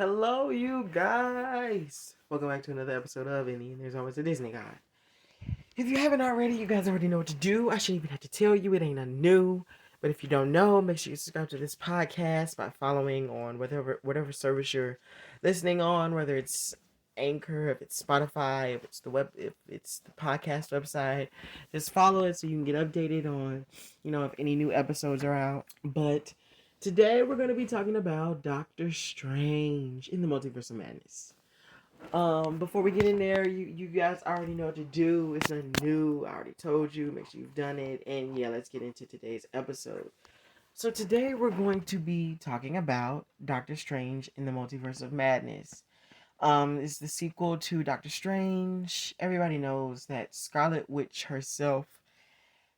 Hello, you guys. Welcome back to another episode of Any and There's Always a Disney Guy. If you haven't already, you guys already know what to do. I shouldn't even have to tell you, it ain't nothing new. But if you don't know, make sure you subscribe to this podcast by following on whatever service you're listening on, whether it's Anchor, if it's Spotify, if it's the podcast website. Just follow it so you can get updated on, if any new episodes are out. But today we're gonna be talking about Doctor Strange in the Multiverse of Madness. Before we get in there, you guys already know what to do. It's nothing new. I already told you. Make sure you've done it. And yeah, let's get into today's episode. So today we're going to be talking about Doctor Strange in the Multiverse of Madness. It's the sequel to Doctor Strange. Everybody knows that Scarlet Witch herself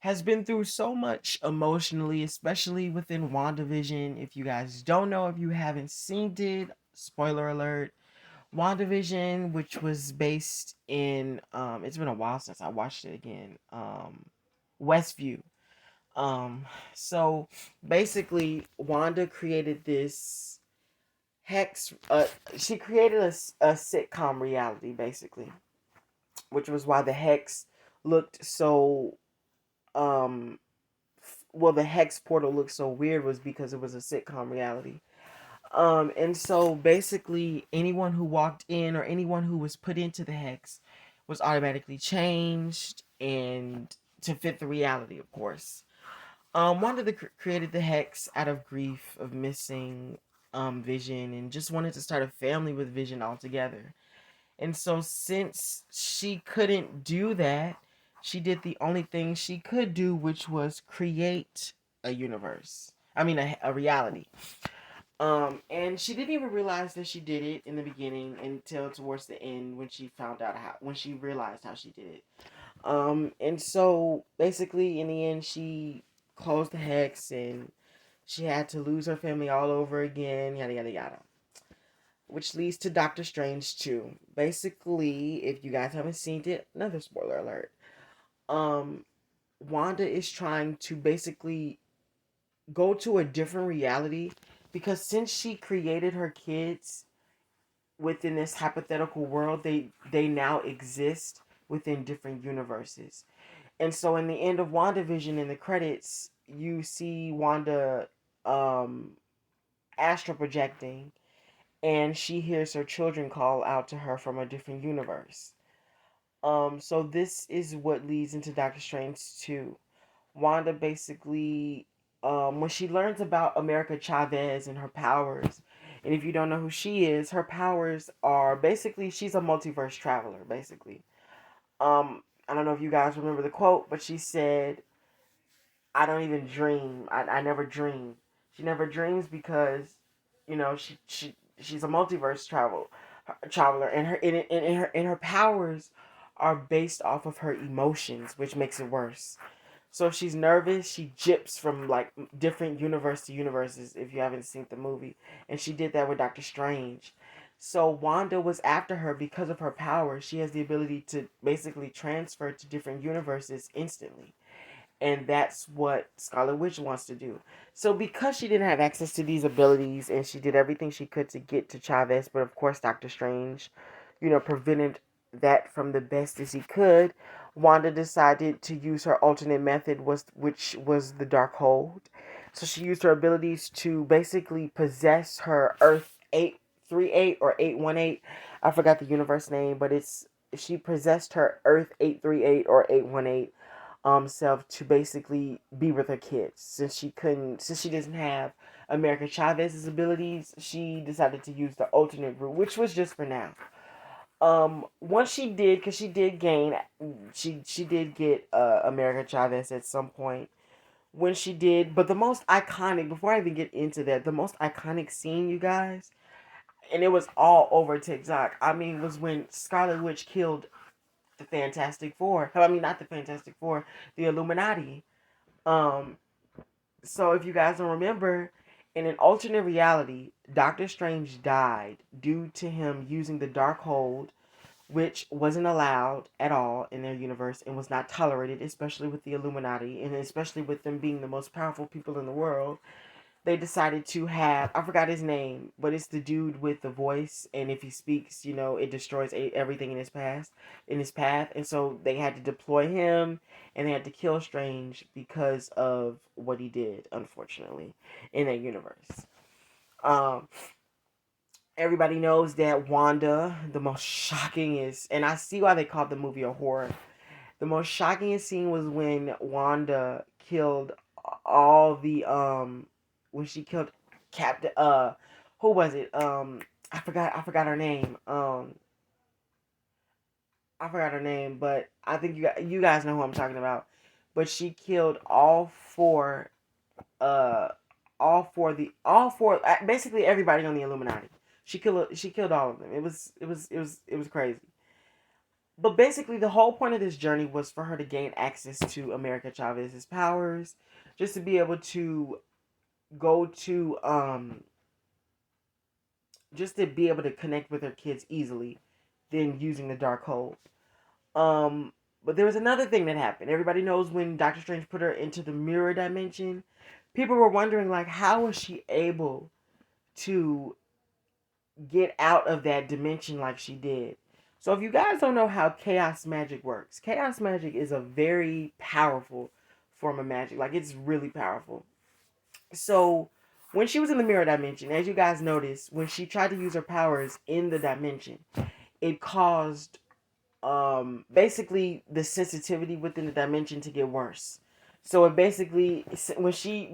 has been through so much emotionally, especially within WandaVision. If you guys don't know, if you haven't seen it, spoiler alert, WandaVision, which was based in it's been a while since I watched it again. Westview. Um so basically Wanda created this hex she created a sitcom reality basically, which was why the hex looked so the hex portal looked so weird was because it was a sitcom reality. And so basically anyone who walked in or anyone who was put into the hex was automatically changed and to fit the reality, of course. Wanda created the hex out of grief of missing Vision and just wanted to start a family with Vision altogether. And so since she couldn't do that, she did the only thing she could do, which was create a universe. I mean, a reality. And she didn't even realize that she did it in the beginning until towards the end when she realized how she did it. And so basically in the end she closed the hex and she had to lose her family all over again, yada yada yada. Which leads to Doctor Strange 2. Basically, if you guys haven't seen it, another spoiler alert. Um, Wanda is trying to basically go to a different reality because since she created her kids within this hypothetical world, they now exist within different universes. And so in the end of WandaVision in the credits, you see Wanda um astral projecting and she hears her children call out to her from a different universe. So this is what leads into Doctor Strange 2. Wanda basically, when she learns about America Chavez and her powers, and if you don't know who she is, her powers are basically she's a multiverse traveler, basically. I don't know if you guys remember the quote, but she said, I don't even dream. I never dream. She never dreams because, she's a multiverse traveler, and her powers are based off of her emotions, which makes it worse. So if she's nervous, she jips from like different universe to universes. If you haven't seen the movie, and she did that with Doctor Strange. So Wanda was after her because of her power. She has the ability to basically transfer to different universes instantly. And that's what Scarlet Witch wants to do. So because she didn't have access to these abilities and she did everything she could to get to Chavez, but of course Doctor Strange, prevented that from the best as he could, Wanda decided to use her alternate method, which was the dark hold. So she used her abilities to basically possess her Earth 838 or 818. I forgot the universe name, but she possessed her Earth 838 or 818 self to basically be with her kids. Since she doesn't have America Chavez's abilities, she decided to use the alternate route, which was just for now. Once she did, because she did get America Chavez at some point. When she did, but the most iconic, before I even get into that, the most iconic scene, you guys, and it was all over TikTok. I mean, was when Scarlet Witch killed the Fantastic Four. I mean, not the Fantastic Four, the Illuminati. Um, so if you guys don't remember, in an alternate reality, Doctor Strange died due to him using the dark hold, which wasn't allowed at all in their universe and was not tolerated, especially with the Illuminati and especially with them being the most powerful people in the world. they decided to have, I forgot his name, but it's the dude with the voice, and if he speaks, it destroys everything in his path, and so they had to deploy him, and they had to kill Strange because of what he did, unfortunately, in that universe. Um, Everybody knows that Wanda, the most shocking is, and I see why they called the movie a horror. The most shocking scene was when Wanda killed all the when she killed Captain who was it? I forgot her name. I forgot her name, but I think you guys know who I'm talking about. But she killed uh all four basically everybody on the Illuminati. She killed all of them. It was crazy. But basically, the whole point of this journey was for her to gain access to America Chavez's powers, just to be able to go to, just to be able to connect with her kids easily, than using the dark hole. Um, but there was another thing that happened. Everybody knows when Doctor Strange put her into the mirror dimension, people were wondering, like, how was she able to get out of that dimension like she did? So if you guys don't know how chaos magic works, chaos magic is a very powerful form of magic. Like, it's really powerful. So when she was in the mirror dimension, as you guys noticed, when she tried to use her powers in the dimension, it caused basically the sensitivity within the dimension to get worse. So it basically, when she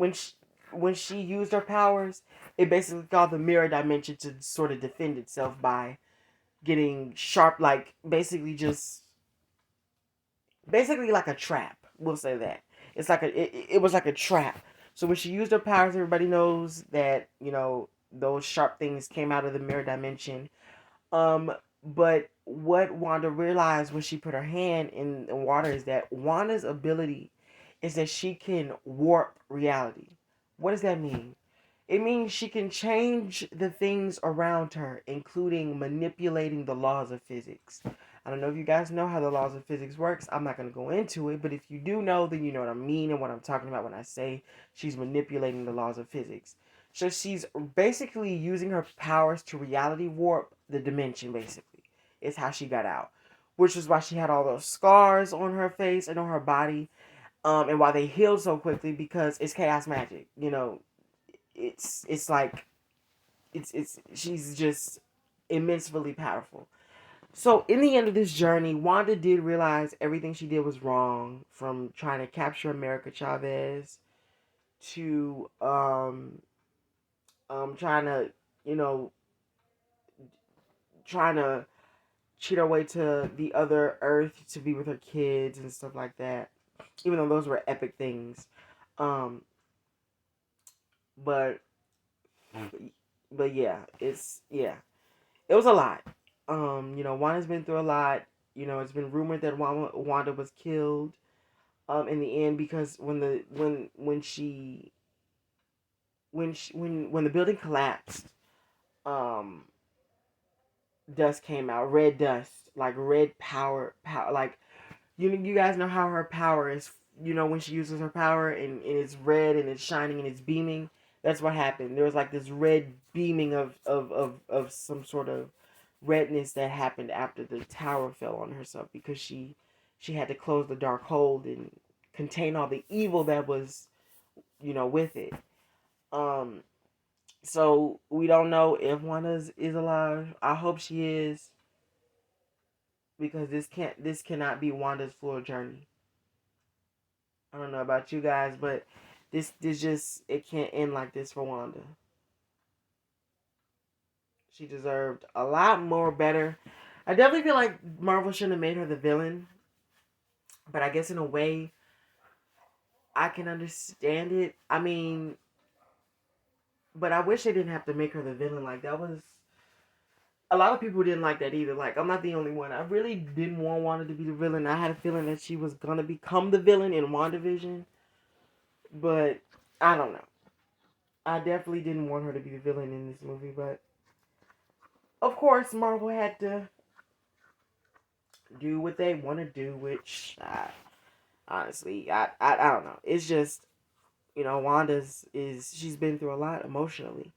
used her powers, it basically caused the mirror dimension to sort of defend itself by getting sharp, like basically like a trap. We'll say that it was like a trap. So when she used her powers, everybody knows that those sharp things came out of the mirror dimension. Um, but what Wanda realized when she put her hand in the water is that Wanda's ability is that she can warp reality. What does that mean? It means she can change the things around her, including manipulating the laws of physics. I don't know if you guys know how the laws of physics works. I'm not going to go into it, but if you do know, then you know what I mean and what I'm talking about when I say she's manipulating the laws of physics. So she's basically using her powers to reality warp the dimension, basically. Is how she got out. Which is why she had all those scars on her face and on her body. And why they healed so quickly, because it's chaos magic. It's like it's she's just immensely powerful. So in the end of this journey, Wanda did realize everything she did was wrong, from trying to capture America Chavez to trying to you know trying to cheat her way to the other Earth to be with her kids and stuff like that. Even though those were epic things, um, but yeah, it was a lot. Wanda's been through a lot. It's been rumored that Wanda was killed. In the end, because when the building collapsed, um, dust came out, red dust, like red power, like you guys know how her power is. When she uses her power and it's red and it's shining and it's beaming. That's what happened. There was like this red beaming of some sort of redness that happened after the tower fell on herself, because she had to close the dark hold and contain all the evil that was with it. Um, so we don't know if Wanda is alive. I hope she is, because this cannot be Wanda's full journey. I don't know about you guys, but this just, it can't end like this for Wanda. She deserved a lot more better. I definitely feel like Marvel shouldn't have made her the villain, but I guess in a way I can understand it. I mean, but I wish they didn't have to make her the villain. Like, that was, a lot of people didn't like that either. Like, I'm not the only one. I really didn't want Wanda to be the villain. I had a feeling that she was gonna become the villain in WandaVision, but I don't know. I definitely didn't want her to be the villain in this movie, but of course Marvel had to do what they want to do, which honestly, I don't know. It's just, Wanda's is she's been through a lot emotionally,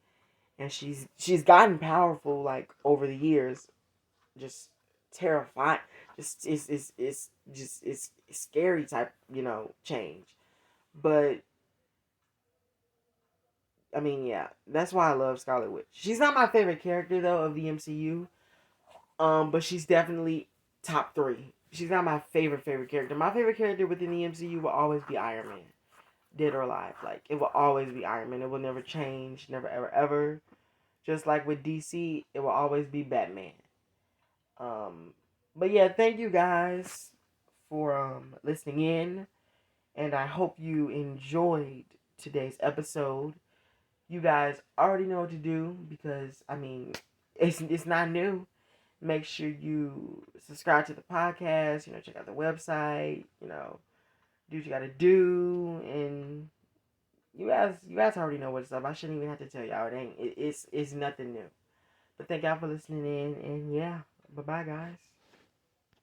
and she's gotten powerful like over the years. Just terrifying. Just it's just it's scary type change. But I mean, yeah, that's why I love Scarlet Witch. She's not my favorite character though of the MCU. But she's definitely top three. She's not my favorite character. My favorite character within the MCU will always be Iron Man, dead or alive. Like it will always be Iron Man. It will never change, never ever ever. Just like with DC, it will always be Batman. Um, but yeah, thank you guys for listening in, and I hope you enjoyed today's episode. You guys already know what to do because I mean, it's not new. Make sure you subscribe to the podcast. Check out the website. Do what you gotta do, and you guys already know what's up. I shouldn't even have to tell y'all. It ain't. It's nothing new. But thank y'all for listening in, and yeah, bye bye, guys.